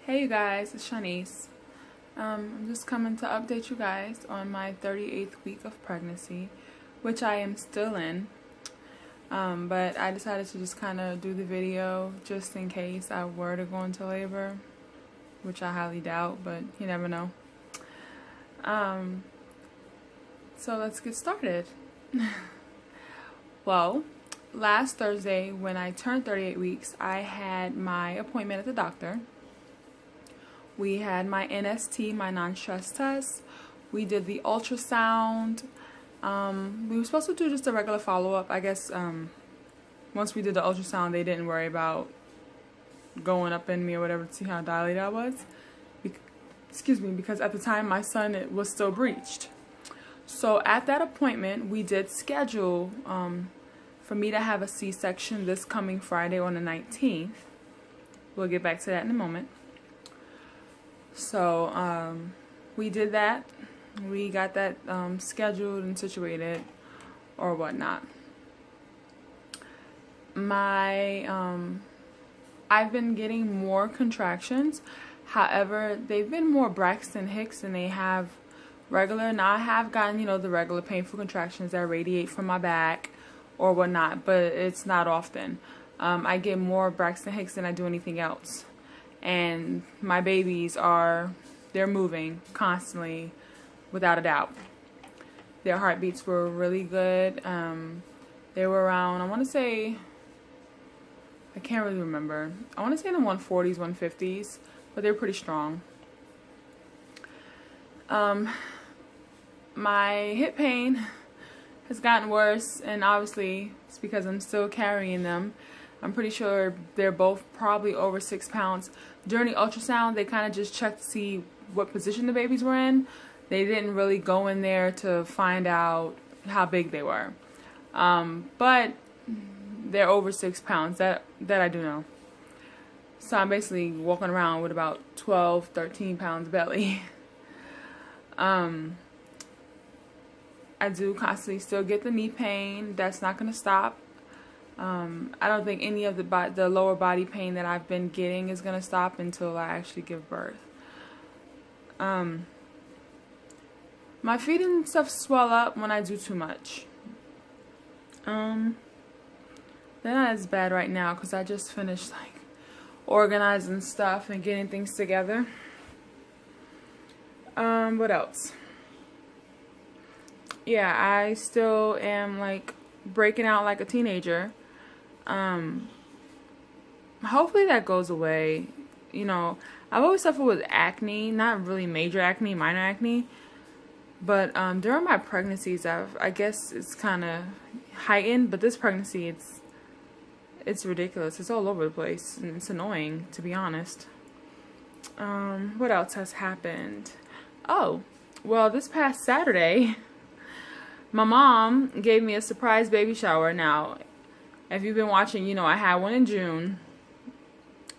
Hey you guys, it's Shanice. I'm just coming to update you guys on my 38th week of pregnancy, which I am still in. But I decided to just kind of do the video just in case I were to go into labor, which I highly doubt, but you never know. So let's get started. Well, last Thursday when I turned 38 weeks, I had my appointment at the doctor. We had my NST, my non-stress test. We did the ultrasound. We were supposed to do just a regular follow-up. I guess once we did the ultrasound, they didn't worry about going up in me or whatever to see how dilated I was. Because at the time my son was still breached. So at that appointment, we did schedule for me to have a C-section this coming Friday on the 19th. We'll get back to that in a moment. So we did that. We got that scheduled and situated or whatnot. I've been getting more contractions. However, they've been more Braxton Hicks than they have regular. Now I have gotten, the regular painful contractions that radiate from my back or whatnot, but it's not often. I get more Braxton Hicks than I do anything else. And my babies they're moving constantly, without a doubt. Their heartbeats were really good. They were around, I can't really remember. I want to say in the 140s, 150s, but they're pretty strong. My hip pain has gotten worse, and obviously it's because I'm still carrying them. I'm pretty sure they're both probably over 6 pounds. During the ultrasound, they kind of just checked to see what position the babies were in. They didn't really go in there to find out how big they were. But they're over 6 pounds. That I do know. So I'm basically walking around with about 12, 13 pounds belly. I do constantly still get the knee pain. That's not going to stop. I don't think any of the lower body pain that I've been getting is going to stop until I actually give birth. My feet and stuff swell up when I do too much. They're not as bad right now because I just finished organizing stuff and getting things together. What else? Yeah, I still am breaking out like a teenager. Hopefully that goes away. I've always suffered with acne, not really major acne, minor acne. But during my pregnancies, I guess it's kind of heightened. But this pregnancy, it's ridiculous. It's all over the place, and it's annoying, to be honest. What else has happened? Oh, well, this past Saturday, my mom gave me a surprise baby shower. Now, if you've been watching, I had one in June.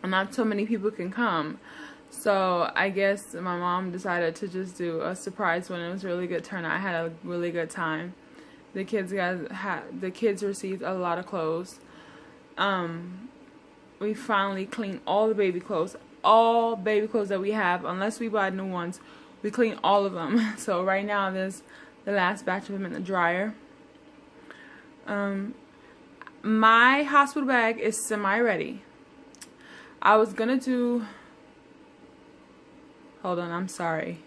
And not so many people can come. So I guess my mom decided to just do a surprise one. It was a really good turnout. I had a really good time. The kids received a lot of clothes. We finally cleaned all the baby clothes. All baby clothes that we have, unless we buy new ones, we clean all of them. So right now there's the last batch of them in the dryer. My hospital bag is semi-ready. I was gonna do... Hold on, I'm sorry.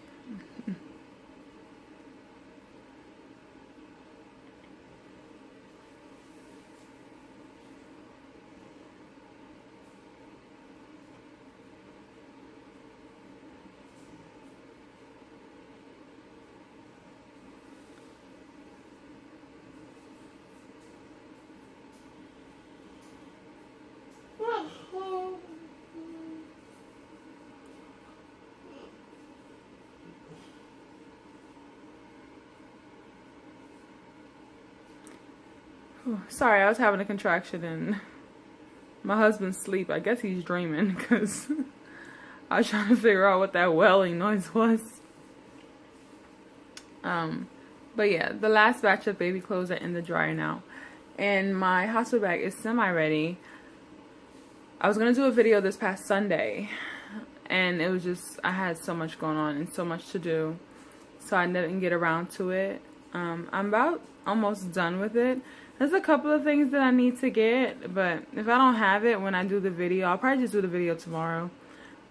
Sorry, I was having a contraction and my husband's asleep. I guess he's dreaming because I was trying to figure out what that welling noise was. But yeah, the last batch of baby clothes are in the dryer now. And my hospital bag is semi-ready. I was going to do a video this past Sunday and it was just, I had so much going on and so much to do, so I didn't get around to it. I'm about almost done with it. There's a couple of things that I need to get, but if I don't have it when I do the video, I'll probably just do the video tomorrow.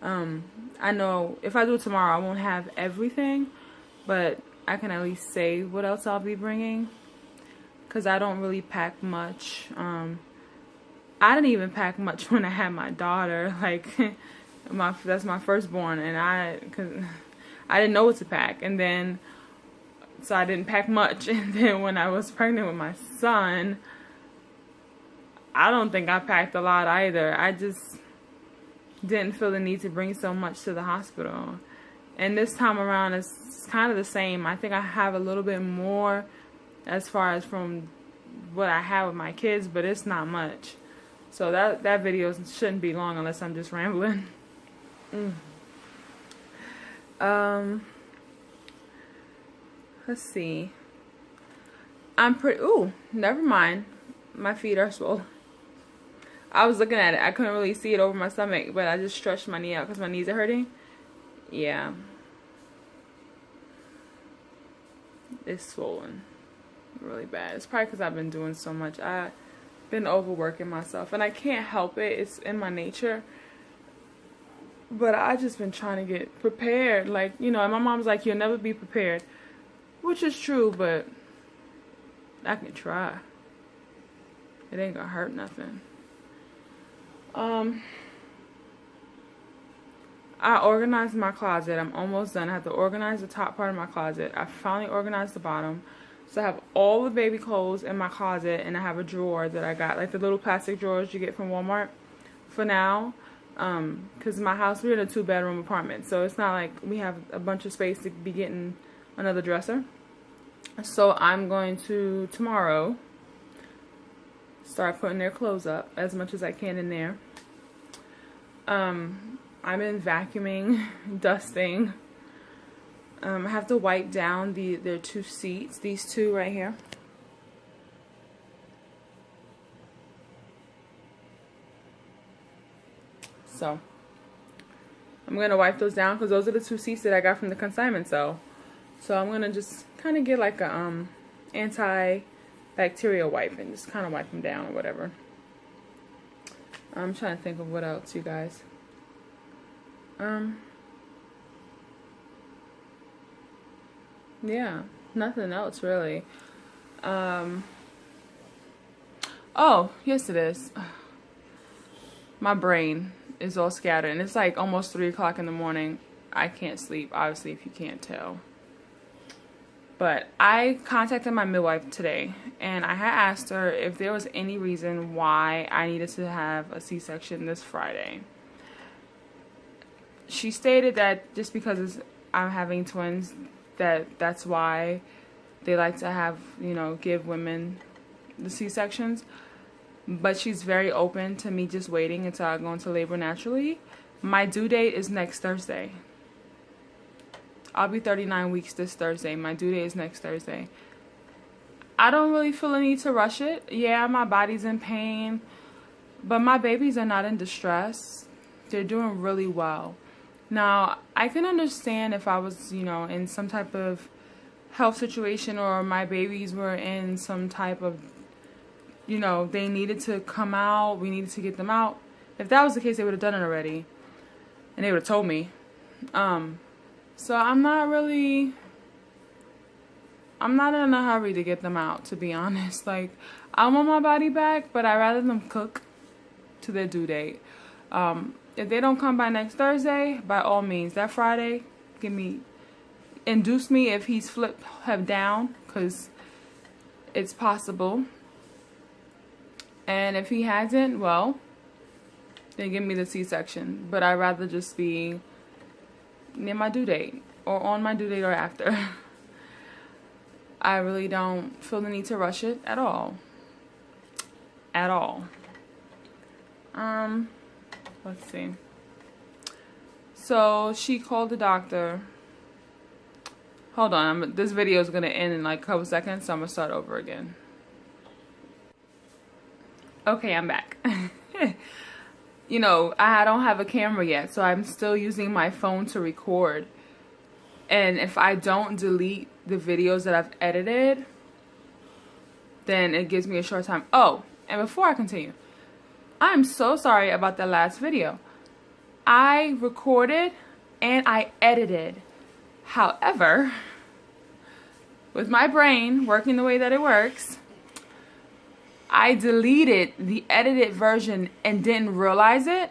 I know if I do it tomorrow, I won't have everything, but I can at least say what else I'll be bringing, because I don't really pack much. I didn't even pack much when I had my daughter. Like, that's my firstborn, and cause I didn't know what to pack, and then so I didn't pack much. And then when I was pregnant with my son, I don't think I packed a lot either. I just didn't feel the need to bring so much to the hospital. And this time around, it's kind of the same. I think I have a little bit more as far as from what I had with my kids, but it's not much. So that video shouldn't be long unless I'm just rambling. Let's see. I'm pretty... Ooh, never mind. My feet are swollen. I was looking at it. I couldn't really see it over my stomach, but I just stretched my knee out because my knees are hurting. Yeah. It's swollen. Really bad. It's probably because I've been doing so much. I've been overworking myself, and I can't help it. It's in my nature. But I just been trying to get prepared. Like, you know, and my mom's like, you'll never be prepared. Which is true, but I can try. It ain't gonna hurt nothing. I organized my closet. I'm almost done. I have to organize the top part of my closet. I finally organized the bottom. So I have all the baby clothes in my closet, and I have a drawer that I got, like the little plastic drawers you get from Walmart for now. Because my house, we're in a 2-bedroom apartment, so it's not like we have a bunch of space to be getting another dresser. So I'm going to tomorrow start putting their clothes up as much as I can in there. I've been vacuuming, dusting. I have to wipe down their 2 seats, these 2 right here. So I'm gonna wipe those down because those are the 2 seats that I got from the consignment sale. So I'm gonna just kind of get like a antibacterial wipe and just kind of wipe them down or whatever. I'm trying to think of what else, you guys. Yeah, nothing else really. Oh, yes it is. My brain is all scattered, and it's like almost 3 o'clock in the morning. I can't sleep, obviously, if you can't tell. But I contacted my midwife today, and I had asked her if there was any reason why I needed to have a C-section this Friday. She stated that just because I'm having twins, that's why they like to have, you know, give women the C-sections. But she's very open to me just waiting until I go into labor naturally. My due date is next Thursday. I'll be 39 weeks this Thursday. My due date is next Thursday. I don't really feel a need to rush it. Yeah, my body's in pain, but my babies are not in distress. They're doing really well. Now, I can understand if I was, you know, in some type of health situation, or my babies were in some type of, you know, they needed to come out, we needed to get them out. If that was the case, they would have done it already, and they would have told me. So I'm not in a hurry to get them out, to be honest. Like, I want my body back, but I'd rather them cook to their due date. If they don't come by next Thursday, by all means, that Friday, induce me if he's flipped have down, because it's possible. And if he hasn't, well, then give me the C-section. But I'd rather just be near my due date, or on my due date, or after. I really don't feel the need to rush it at all. At all. Let's see. So she called the doctor. Hold on, this video is gonna end in like a couple seconds, so I'm gonna start over again. Okay, I'm back. you know, I don't have a camera yet, so I'm still using my phone to record. And if I don't delete the videos that I've edited, then it gives me a short time. Oh, and before I continue, I'm so sorry about the last video. I recorded and I edited. However, with my brain working the way that it works, I deleted the edited version and didn't realize it.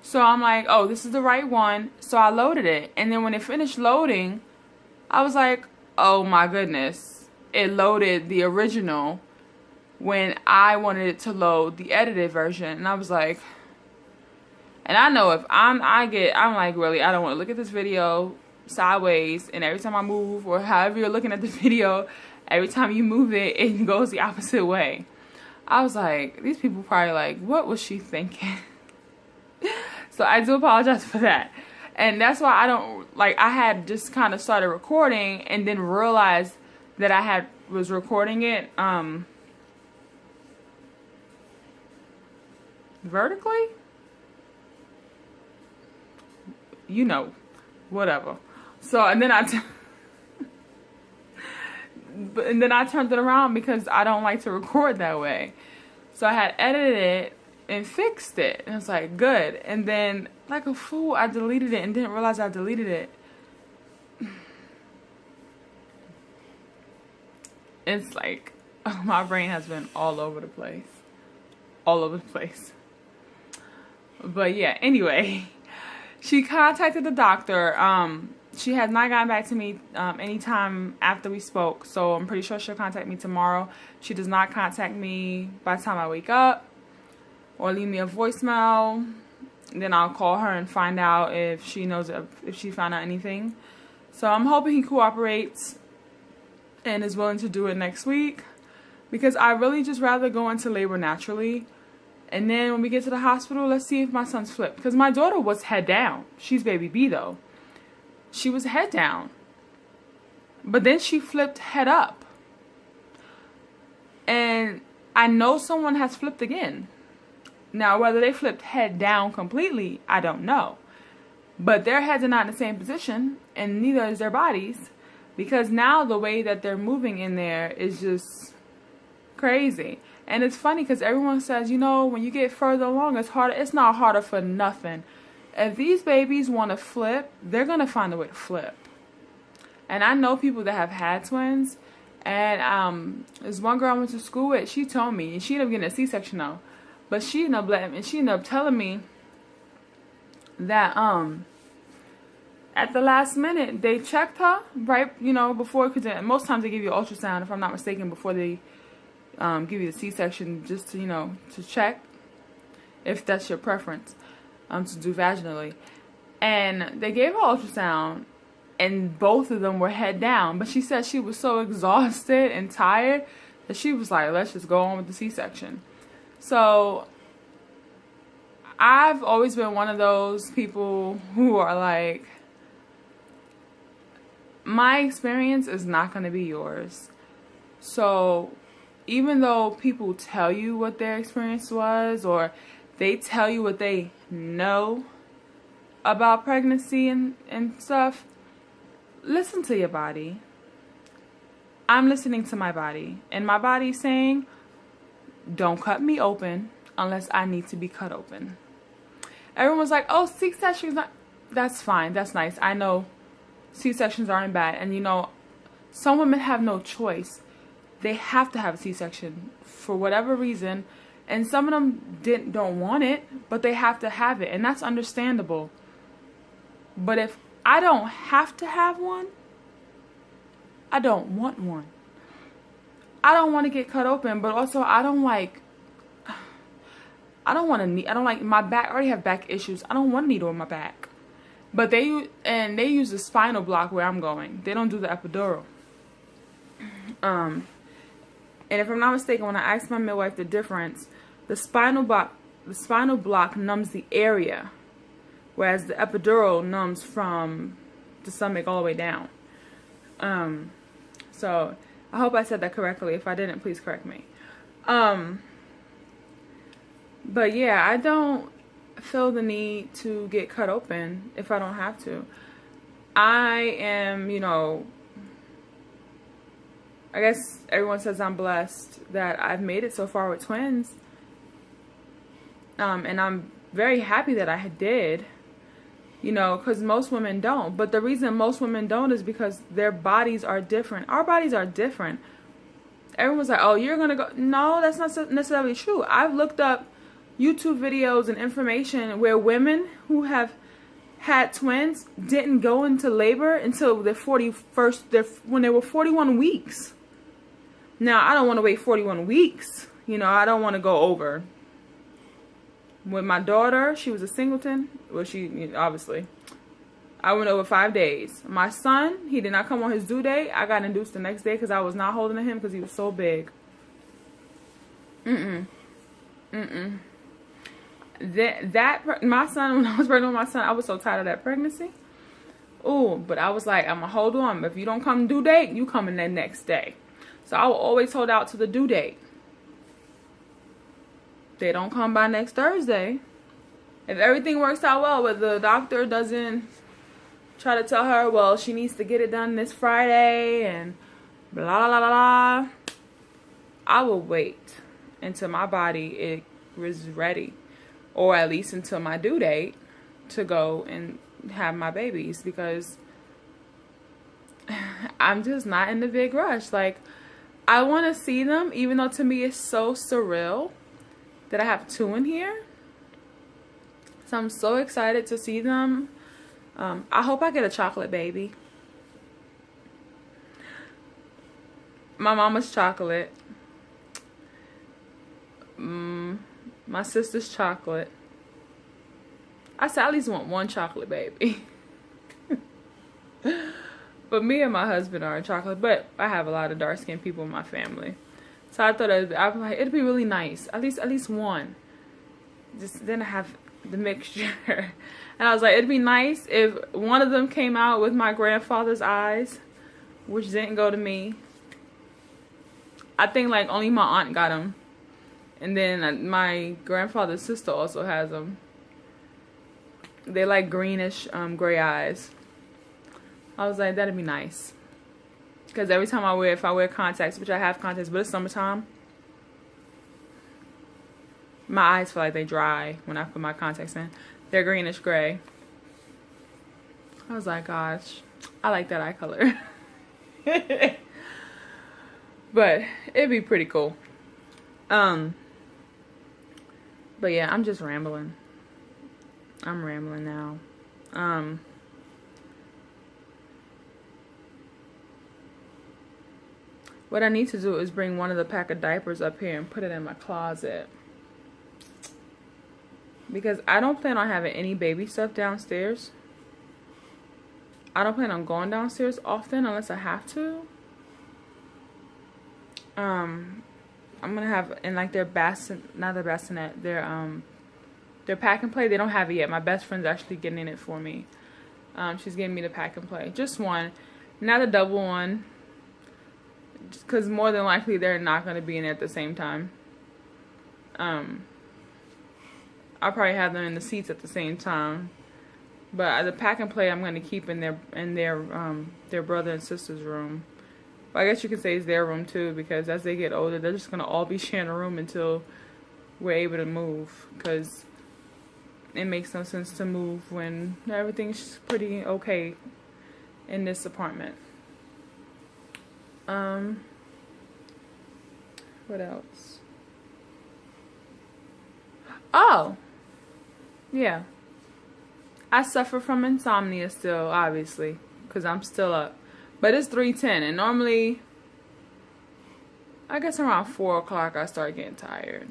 So I'm like, oh, this is the right one. So I loaded it. And then when it finished loading, I was like, oh my goodness. It loaded the original when I wanted it to load the edited version. And I was like, and I know if I'm like, really, I don't want to look at this video sideways, and every time I move, or however you're looking at the video, every time you move it, it goes the opposite way. I was like, these people probably like, what was she thinking? So I do apologize for that. And that's why I don't, like, I had just kind of started recording and then realized that I was recording it vertically, you know, whatever. So, and then I turned it around because I don't like to record that way. So I had edited it and fixed it. And it's like, good. And then, like a fool, I deleted it and didn't realize I deleted it. It's like, my brain has been all over the place. All over the place. But yeah, anyway, she contacted the doctor. She has not gotten back to me anytime after we spoke, so I'm pretty sure she'll contact me tomorrow. She does not contact me by the time I wake up or leave me a voicemail. Then I'll call her and find out if she knows if she found out anything. So I'm hoping he cooperates and is willing to do it next week, because I really just rather go into labor naturally. And then when we get to the hospital, let's see if my son's flipped. Because my daughter was head down. She's baby B though. She was head down. But then she flipped head up. And I know someone has flipped again. Now, whether they flipped head down completely, I don't know. But their heads are not in the same position, and neither is their bodies. Because now the way that they're moving in there is just crazy. And it's funny because everyone says, you know, when you get further along, it's harder. It's not harder for nothing. If these babies want to flip, they're going to find a way to flip. And I know people that have had twins. And there's one girl I went to school with. She told me, and she ended up getting a C-section though. But she ended up telling me that at the last minute they checked her right, you know, before, because most times they give you an ultrasound, if I'm not mistaken, before they give you the C-section, just to, you know, to check if that's your preference, to do vaginally. And they gave her ultrasound, and both of them were head down. But she said she was so exhausted and tired that she was like, let's just go on with the C-section. So I've always been one of those people who are like, my experience is not going to be yours. So even though people tell you what their experience was, or they tell you what they know about pregnancy and stuff, listen to your body. I'm listening to my body, and my body's saying, don't cut me open unless I need to be cut open. Everyone's like, oh, C-section's not, that's fine, that's nice. I know C-sections aren't bad, and you know, some women have no choice. They have to have a C-section for whatever reason, and some of them don't want it, but they have to have it, and that's understandable. But if I don't have to have one, I don't want one. I don't want to get cut open, but also I don't like my back. I already have back issues. I don't want a needle in my back. But they use the spinal block where I'm going. They don't do the epidural. And if I'm not mistaken, when I asked my midwife the difference, the spinal block numbs the area, whereas the epidural numbs from the stomach all the way down. So I hope I said that correctly. If I didn't, please correct me. But yeah, feel the need to get cut open if I don't have to. I am, I guess everyone says I'm blessed that I've made it so far with twins. And I'm very happy that I did, because most women don't. But the reason most women don't is because their bodies are different. Our bodies are different. Everyone's like, oh, you're going to go. No, that's not necessarily true. I've looked up YouTube videos and information where women who have had twins didn't go into labor until when they were 41 weeks. Now, I don't want to wait 41 weeks. I don't want to go over. With my daughter, she was a singleton. Well, obviously. I went over 5 days. My son, he did not come on his due date. I got induced the next day because I was not holding him because he was so big. My son, when I was pregnant with my son, I was so tired of that pregnancy. Ooh, but I was like, I'm going to hold on. If you don't come due date, you come in the next day. So I will always hold out to the due date. They don't come by next Thursday. If everything works out well, but the doctor doesn't try to tell her, well, she needs to get it done this Friday and blah, blah, blah, blah, I will wait until my body is ready. Or at least until my due date to go and have my babies. Because I'm just not in the big rush. Like, I want to see them, even though to me it's so surreal that I have 2 in here. So I'm so excited to see them. I hope I get a chocolate baby. My mama's chocolate. My sister's chocolate. I said I at least want 1 chocolate baby. But me and my husband are chocolate. But I have a lot of dark skinned people in my family. So I thought it'd be really nice. At least 1. Just then I have the mixture. And I was like, it'd be nice if one of them came out with my grandfather's eyes, which didn't go to me. I think like only my aunt got them. And then my grandfather's sister also has them. They like greenish gray eyes. I was like, that'd be nice. Because every time if I wear contacts, which I have contacts, but it's summertime, my eyes feel like they dry when I put my contacts in. They're greenish gray. I was like, gosh, I like that eye color. But it'd be pretty cool. But yeah, I'm just rambling. I'm rambling now. What I need to do is bring one of the pack of diapers up here and put it in my closet. Because I don't plan on having any baby stuff downstairs. I don't plan on going downstairs often unless I have to. I'm gonna have in like their not their bassinet, their pack and play. They don't have it yet. My best friend's actually getting it for me. She's getting me the pack and play, just one, not a double one, because more than likely they're not gonna be in it at the same time. I'll probably have them in the seats at the same time. But the pack and play I'm going to keep in their brother and sister's room. But I guess you could say it's their room too, because as they get older, they're just going to all be sharing a room until we're able to move. Because it makes no sense to move when everything's pretty okay in this apartment. What else? Oh! Yeah. I suffer from insomnia still, obviously, because I'm still up. But it's 3:10, and normally, I guess around 4 o'clock I start getting tired.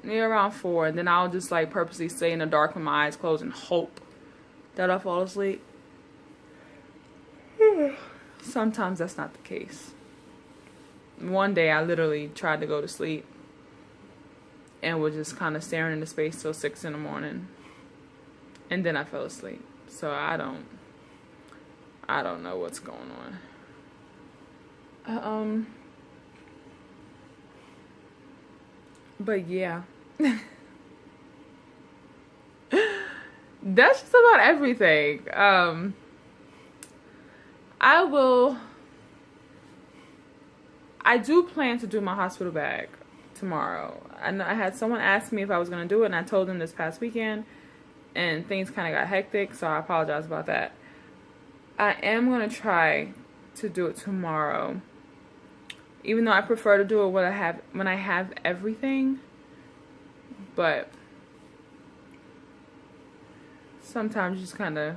Yeah, around 4, and then I'll just like purposely stay in the dark with my eyes closed and hope that I'll fall asleep. Sometimes that's not the case. One day I literally tried to go to sleep and was just kind of staring into space till 6 in the morning. And then I fell asleep. So I don't know what's going on. But yeah. that's just about everything. I do plan to do my hospital bag tomorrow. I know I had someone ask me if I was going to do it, and I told them this past weekend, and things kind of got hectic, so I apologize about that. I am going to try to do it tomorrow, even though I prefer to do it when I have everything, but sometimes you just kind of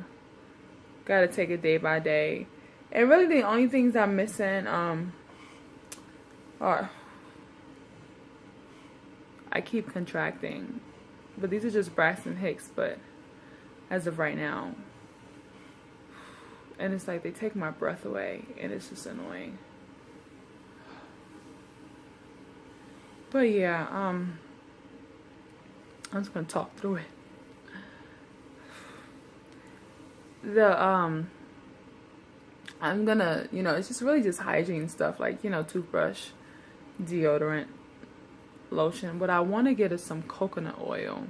got to take it day by day. And really the only things I'm missing are, I keep contracting, but these are just Braxton Hicks, but as of right now, and it's like they take my breath away, and it's just annoying. But yeah, I'm just gonna talk through it. I'm gonna, it's just really just hygiene stuff, like, toothbrush, deodorant, lotion. What I want to get is some coconut oil.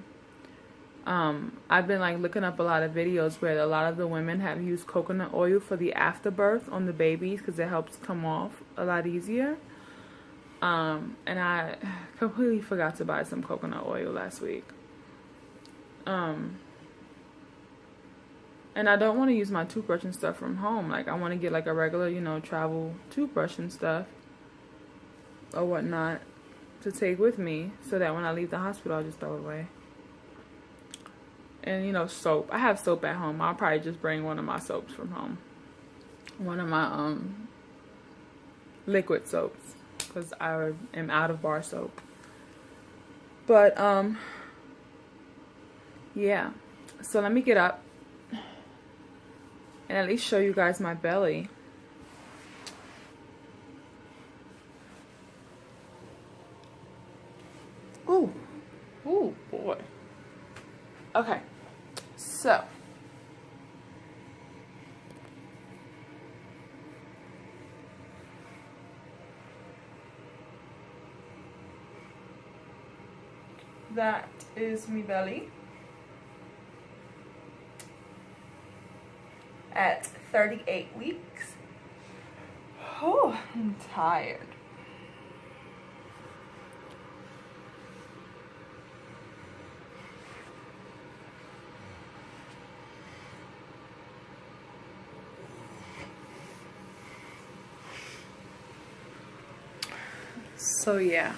I've been like looking up a lot of videos where a lot of the women have used coconut oil for the afterbirth on the babies because it helps come off a lot easier. And I completely forgot to buy some coconut oil last week. And I don't want to use my toothbrush and stuff from home. Like, I want to get like a regular, travel toothbrush and stuff or whatnot to take with me, so that when I leave the hospital, I'll just throw it away. And, soap. I have soap at home. I'll probably just bring one of my soaps from home. One of my liquid soaps, because I am out of bar soap. But, yeah. So let me get up and at least show you guys my belly. Ooh. Ooh, boy. Okay. So. That is me belly. At 38 weeks. Oh, I'm tired. So yeah,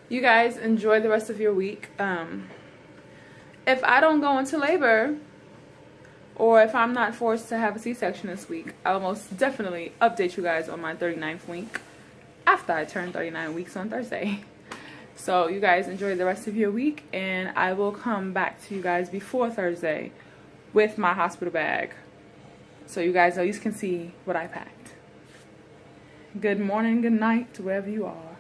you guys enjoy the rest of your week. If I don't go into labor, or if I'm not forced to have a C-section this week, I'll most definitely update you guys on my 39th week after I turn 39 weeks on Thursday. So you guys enjoy the rest of your week, and I will come back to you guys before Thursday with my hospital bag, so you guys at least can see what I packed. Good morning, good night to wherever you are.